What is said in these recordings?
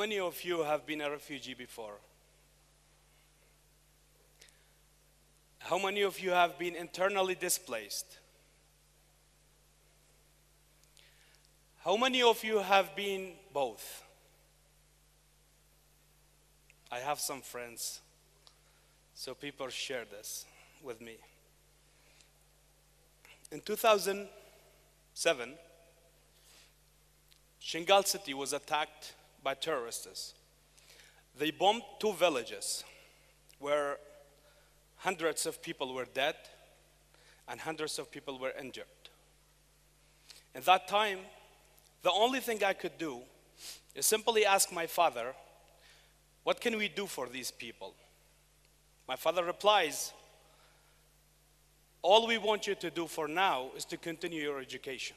many of you have been a refugee before? How many of you have been internally displaced? How many of you have been both? I have some friends, so people share this with me. In 2007, Shingal City was attacked by terrorists. They bombed 2 villages where hundreds of people were dead and hundreds of people were injured. In that time, the only thing I could do is simply ask my father, what can we do for these people? My father replies, all we want you to do for now is to continue your education.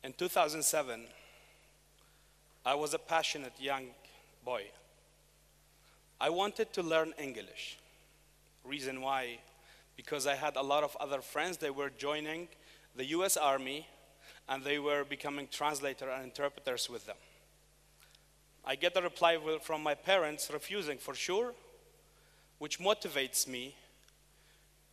In 2007, I was a passionate young boy. I wanted to learn English. Reason why? Because I had a lot of other friends. They were joining the US Army and they were becoming translators and interpreters with them. I get a reply from my parents refusing for sure, which motivates me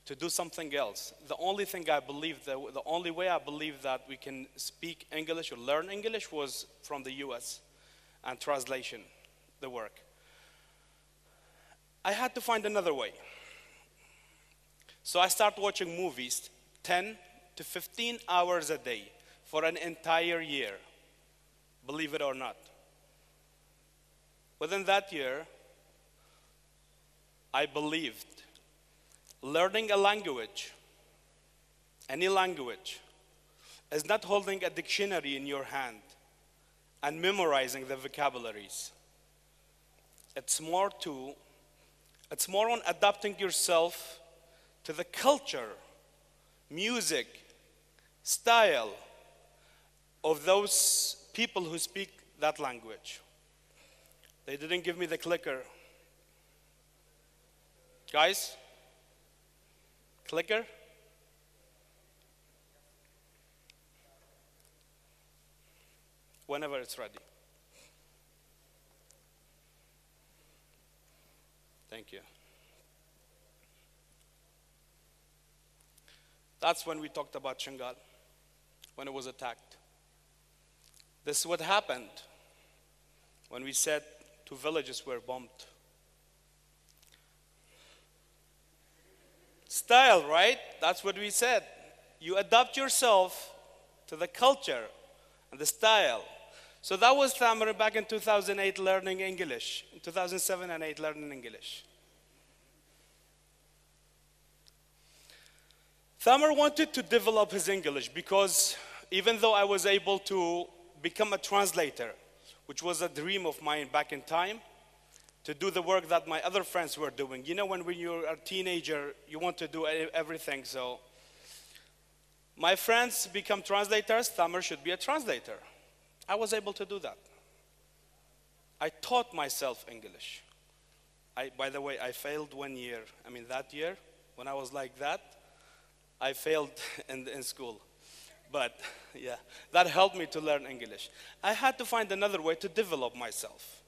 to do something else. The only thing I believe, the only way I believe that we can speak English or learn English was from the US and translation, the work. I had to find another way. So I started watching movies 10 to 15 hours a day for an entire year, believe it or not. Within that year, I believed learning a language, any language, is not holding a dictionary in your hand and memorizing the vocabularies. It's more on adapting yourself to the culture, music, style of those people who speak that language. They didn't give me the clicker. Guys, clicker? Whenever it's ready. Thank you. That's when we talked about Shingal, when it was attacked. This is what happened when we said 2 villages were bombed. Style, right? That's what we said. You adapt yourself to the culture and the style. So that was Thamir back in 2008 learning English, in 2007 and 8 learning English. Thamir wanted to develop his English because even though I was able to become a translator, which was a dream of mine back in time, to do the work that my other friends were doing. You know, when you're a teenager, you want to do everything, so. My friends become translators, Thamir should be a translator. I was able to do that. I taught myself English. By the way, I failed 1 year. I mean, that year, when I was like that, I failed in school. But yeah, that helped me to learn English. I had to find another way to develop myself,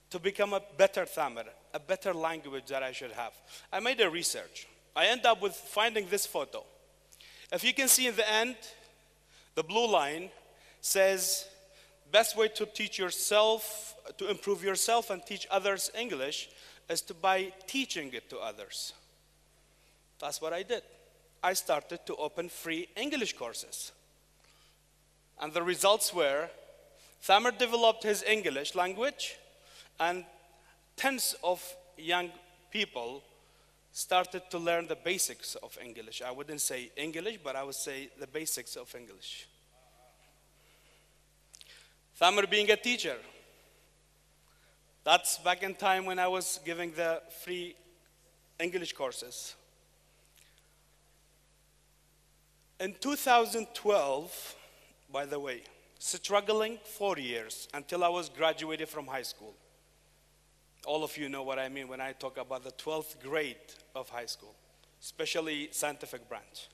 to become a better Thamir, a better language that I should have. I made a research. I end up with finding this photo. If you can see in the end, the blue line says, best way to teach yourself, to improve yourself and teach others English is by teaching it to others. That's what I did. I started to open free English courses. And the results were, Thamir developed his English language, and tens of young people started to learn the basics of English. I wouldn't say English, but I would say the basics of English. Thamir being a teacher. That's back in time when I was giving the free English courses. In 2012, by the way, struggling 4 years until I was graduated from high school. All of you know what I mean when I talk about the 12th grade of high school, especially scientific branch.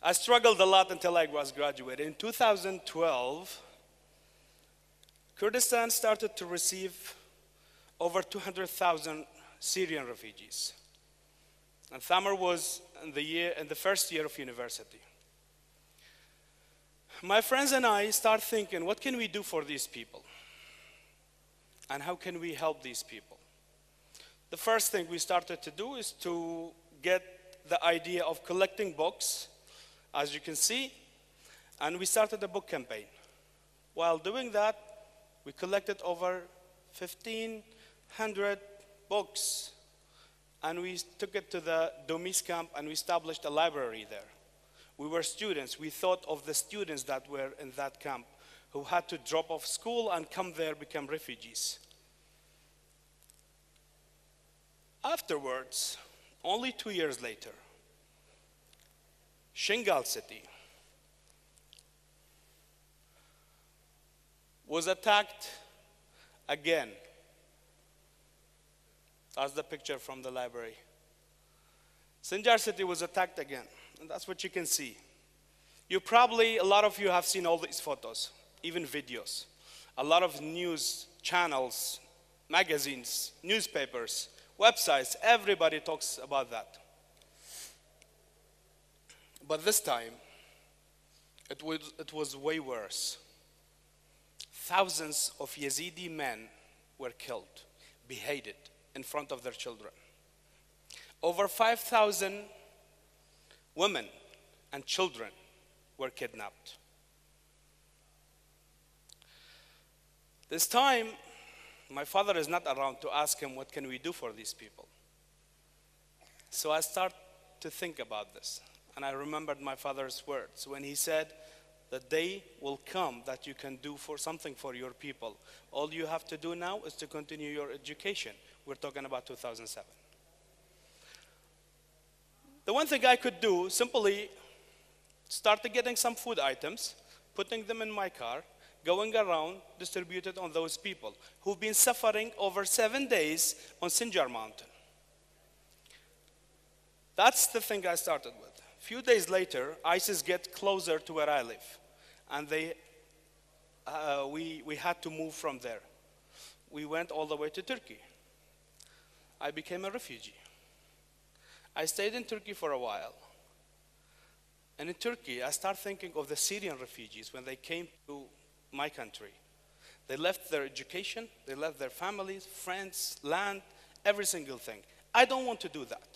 I struggled a lot until I was graduated. In 2012, Kurdistan started to receive over 200,000 Syrian refugees. And Thamir was in the first year of university. My friends and I start thinking, what can we do for these people? And how can we help these people? The first thing we started to do is to get the idea of collecting books, as you can see, and we started a book campaign. While doing that, we collected over 1,500 books, and we took it to the Domis camp and we established a library there. We were students. We thought of the students that were in that camp who had to drop off school and come there, become refugees. Afterwards, only 2 years later, Shingal city was attacked again. That's the picture from the library. Sinjar city was attacked again, and that's what you can see. A lot of you have seen all these photos, even videos. A lot of news channels, magazines, newspapers, websites, everybody talks about that. But this time, it was way worse. Thousands of Yazidi men were killed, beheaded in front of their children. Over 5,000 women and children were kidnapped. This time, my father is not around to ask him, what can we do for these people? So I start to think about this. And I remembered my father's words when he said, the day will come that you can do something for your people. All you have to do now is to continue your education. We're talking about 2007. The one thing I could do, simply start getting some food items, putting them in my car, going around, distributed on those people who've been suffering over 7 days on Sinjar Mountain. That's the thing I started with. A few days later, ISIS get closer to where I live, and we had to move from there. We went all the way to Turkey. I became a refugee. I stayed in Turkey for a while. And in Turkey, I started thinking of the Syrian refugees when they came to my country. They left their education, they left their families, friends, land, every single thing. I don't want to do that.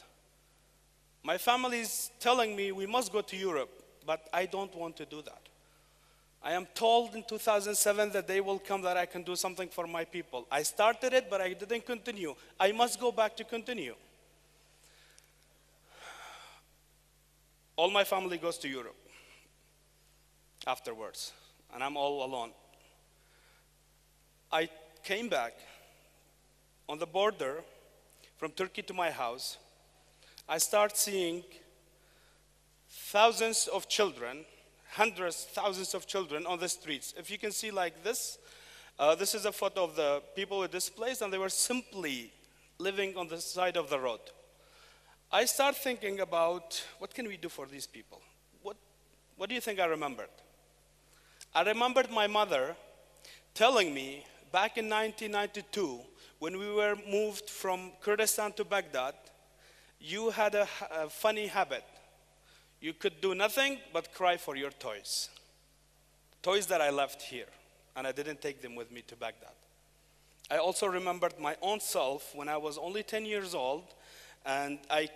My family is telling me we must go to Europe, but I don't want to do that. I am told in 2007 that day will come that I can do something for my people. I started it, but I didn't continue. I must go back to continue. All my family goes to Europe afterwards, and I'm all alone. I came back on the border from Turkey to my house. I start seeing thousands of children, hundreds, thousands of children on the streets. If you can see like this, this is a photo of the people who were displaced, and they were simply living on the side of the road. I start thinking about, what can we do for these people? What do you think I remembered? I remembered my mother telling me back in 1992, when we were moved from Kurdistan to Baghdad, you had a funny habit. You could do nothing but cry for your toys. Toys that I left here, and I didn't take them with me to Baghdad. I also remembered my own self when I was only 10 years old, and I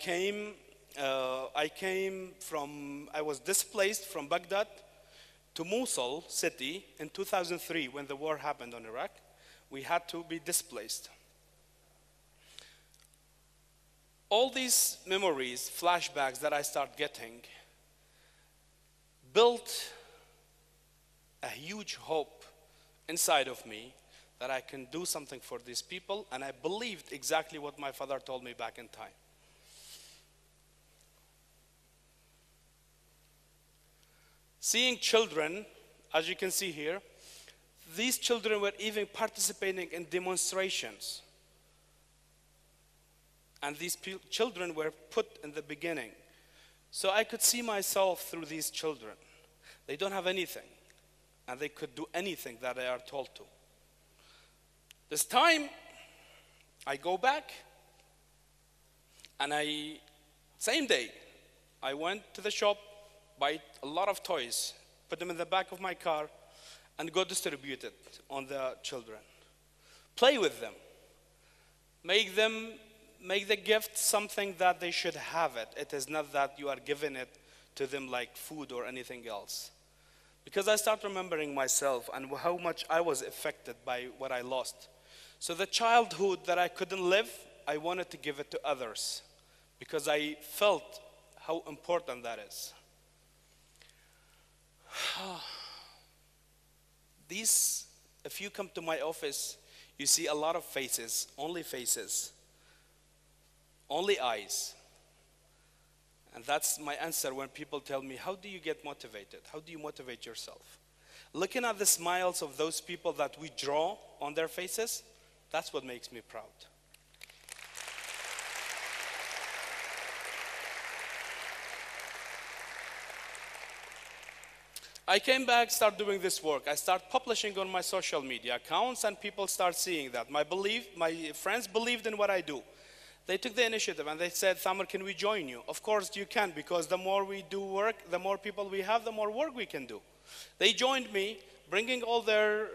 was displaced from Baghdad to Mosul city in 2003 when the war happened on Iraq. We had to be displaced. All these memories, flashbacks that I start getting, built a huge hope inside of me that I can do something for these people, and I believed exactly what my father told me back in time. Seeing children, as you can see here, these children were even participating in demonstrations. And these children were put in the beginning. So I could see myself through these children. They don't have anything, and they could do anything that they are told to. This time, I go back, and same day, I went to the shop, buy a lot of toys, put them in the back of my car, and go distribute it on the children. Play with them. Make the gift something that they should have it. It is not that you are giving it to them like food or anything else. Because I start remembering myself and how much I was affected by what I lost. So the childhood that I couldn't live, I wanted to give it to others because I felt how important that is. If you come to my office, you see a lot of faces, only eyes. And that's my answer when people tell me, how do you get motivated? How do you motivate yourself? Looking at the smiles of those people that we draw on their faces, that's what makes me proud. I came back, start doing this work. I start publishing on my social media accounts, and people start seeing that. My friends believed in what I do. They took the initiative and they said, Thamir, can we join you? Of course you can, because the more we do work, the more people we have, the more work we can do. They joined me, bringing all their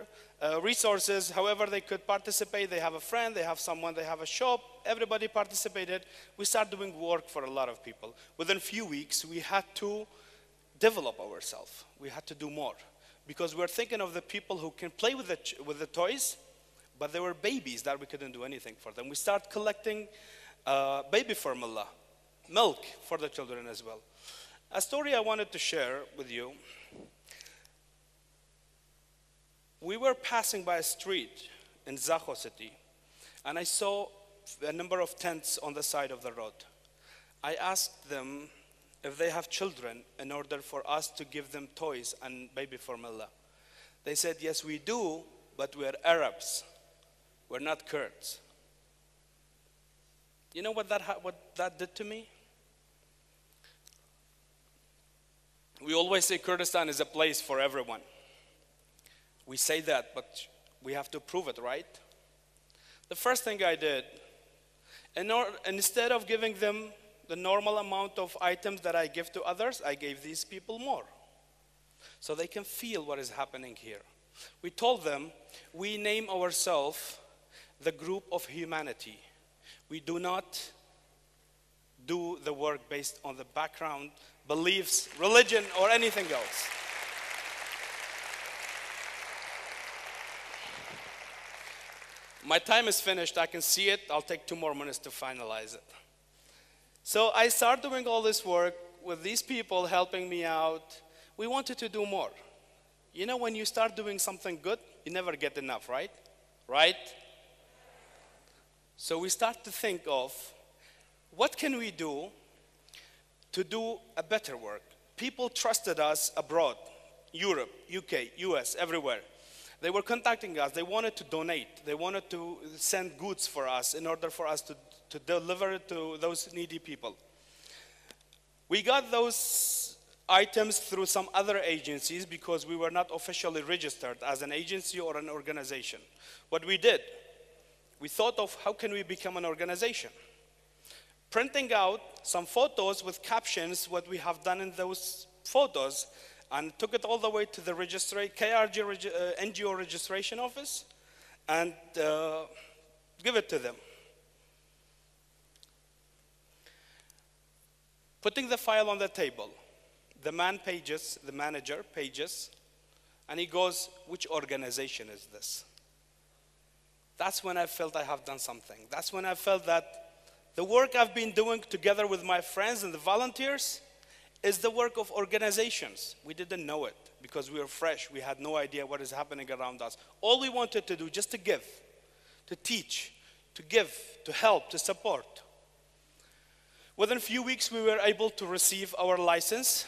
resources, however they could participate. They have a friend, they have someone, they have a shop. Everybody participated. We started doing work for a lot of people. Within a few weeks, we had to develop ourselves. We had to do more because we're thinking of the people who can play with the toys, but they were babies that we couldn't do anything for them. We start collecting baby formula, milk for the children as well. A story I wanted to share with you. We were passing by a street in Zaho city, and I saw a number of tents on the side of the road. I asked them if they have children in order for us to give them toys and baby formula. They said, yes, we do, but we're Arabs. We're not Kurds. You know what that did to me? We always say Kurdistan is a place for everyone. We say that, but we have to prove it, right? The first thing I did, instead of giving them the normal amount of items that I give to others, I gave these people more, so they can feel what is happening here. We told them, we name ourselves the group of humanity. We do not do the work based on the background, beliefs, religion, or anything else. My time is finished. I can see it. I'll take 2 more minutes to finalize it. So I started doing all this work with these people helping me out. We wanted to do more. You know, when you start doing something good, you never get enough, right? Right? So we start to think of, what can we do to do a better work? People trusted us abroad, Europe, UK, US, everywhere. They were contacting us. They wanted to donate. They wanted to send goods for us in order for us to deliver it to those needy people. We got those items through some other agencies because we were not officially registered as an agency or an organization. What we did, we thought of how can we become an organization? Printing out some photos with captions, what we have done in those photos, and took it all the way to the KRG NGO registration office and give it to them. Putting the file on the table, the manager pages, and he goes, which organization is this? That's when I felt I have done something. That's when I felt that the work I've been doing together with my friends and the volunteers is the work of organizations. We didn't know it because we were fresh. We had no idea what is happening around us. All we wanted to do, just to give, to teach, to give, to help, to support. Within a few weeks, we were able to receive our license,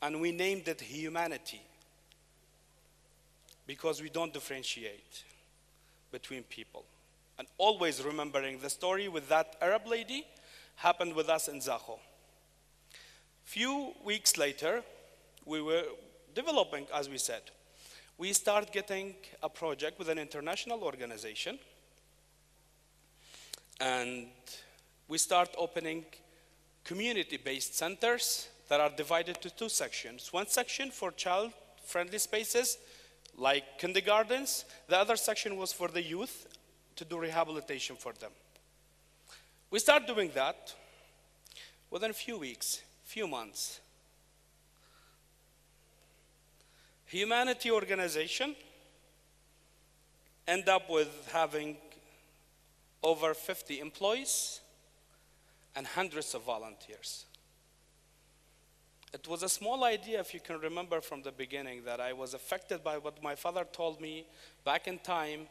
and we named it Humanity because we don't differentiate between people. And always remembering the story with that Arab lady happened with us in Zaho. Few weeks later, we were developing, as we said. We start getting a project with an international organization, and we start opening community-based centers that are divided to two sections. One section for child-friendly spaces, like kindergartens. The other section was for the youth to do rehabilitation for them. We start doing that within a few weeks, few months. Humanity organization end up with having over 50 employees and hundreds of volunteers. It was a small idea, if you can remember from the beginning, that I was affected by what my father told me back in time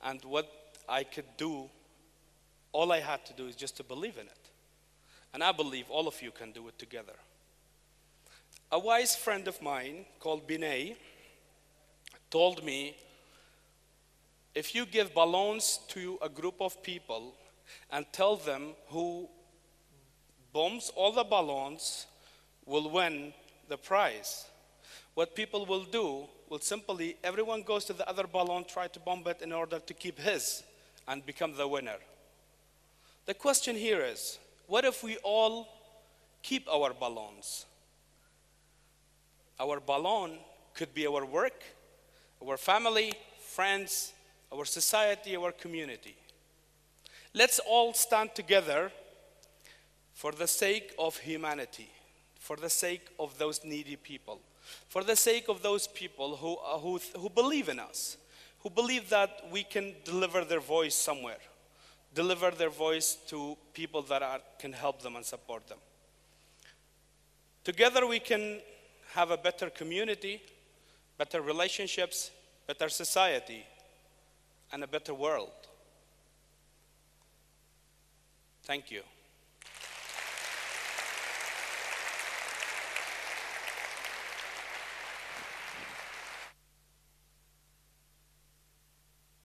and what I could do. All I had to do is just to believe in it. And I believe all of you can do it together. A wise friend of mine called Binay told me, if you give balloons to a group of people and tell them who bombs all the balloons will win the prize, what people will do will simply, everyone goes to the other balloon, try to bomb it in order to keep his and become the winner. The question here is, what if we all keep our balloons? Our balloon could be our work, our family, friends, our society, our community. Let's all stand together for the sake of humanity, for the sake of those needy people, for the sake of those people who believe in us, who believe that we can deliver their voice somewhere, deliver their voice to people that can help them and support them. Together we can have a better community, better relationships, better society, and a better world. Thank you.